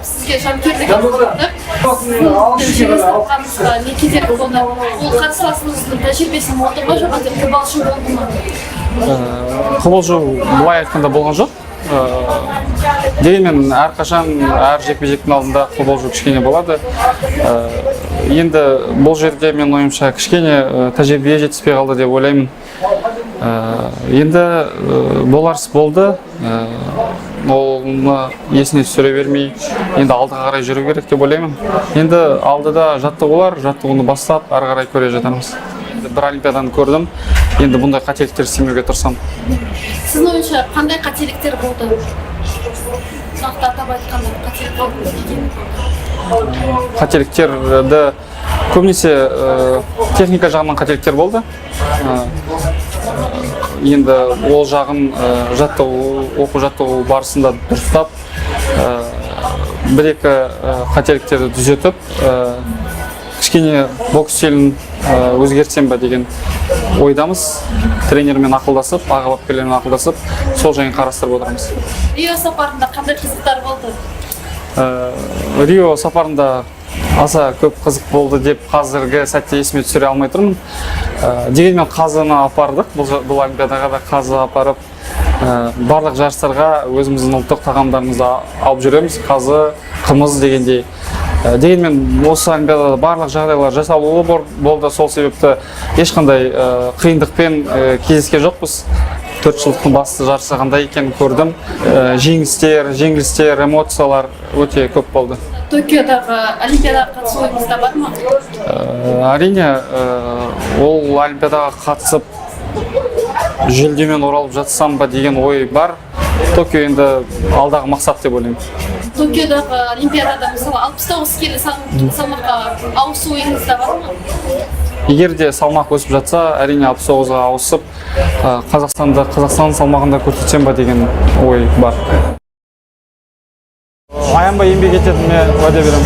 сізге жанкүйерлік атқаныңызға не кедергі болды? Ол қарсыласыңыздың тәжірибесі молды ма, жоқ әлде қобалжу болды ма? Қобалжу былай айтқанда болған жоқ. Дегенмен әрқашан әр жекпе-жектің алдында қобалжу кішкене болады. Енді бұл жерде мен ойымша кішкене тәжірибе жетіспей қалды деп ойлаймын. Енді боларс болды, оны есіне түсіре бермей, енді алдыға қарай жүру керек деп ойлаймын. Енді алдыда жаттығулар, жаттығуны бастап, ары қарай көре жатармыз. Бір Олимпиаданы көрдім, енді бұндай қателіктер істемеуге тырысамын. Сіздің ойынша қандай қателіктер болды? Нақты атап айтқанда қателіктерді көбінесе техника жағынан қателіктер болды. Енді ол жағын оқу жаттығу барысында дұрыстап, бір-екі қателіктерді түзетіп, кішкене бокс стилін өзгертсем ба деген ойдамыз. Тренермен ақылдасып, аға бапкерлермен ақылдасып, сол жайын қарастырып отырмыз. Рио сапарында қандай қызықтар болды? Рио сапарында аса көп қызық болды деп қазіргі сәтте есіме түсіре алмай тұрмын. Дегенмен қазыны апардық, бұл Олимпиадаға да қазы апарып, барлық жарыстарға өзіміздің ұлттық тағамдарымызды алып жүреміз, қазы, қымыз дегендей. Дегенмен осы Олимпиадада барлық жағдайлар жасалуы болды, сол себепті ешқандай қиындықпен кездескен жоқпыз. 4 жылдықтың басты жарысы қандай екенін көрдім. Жеңістер, жеңілістер, эмоциялар өте көп болды. Токиодағы Олимпиадаға қатысу ойыңызда бар ма? Әрине, ол Олимпиадаға қатысып, жүлдемен оралып жатсам ба деген ой бар. Токио енді алдағы мақсат деп ойлаймын. Токиодағы Олимпиадада мысалы 69 келі салмаққа ауысу ойыңызда бар ма? Егер де салмақ өсіп жатса, әрине 69-ға ауысып, Қазақстан салмағында көрсетсем ба деген ой бар. Аянбай еңбек ететіме уәде беремін.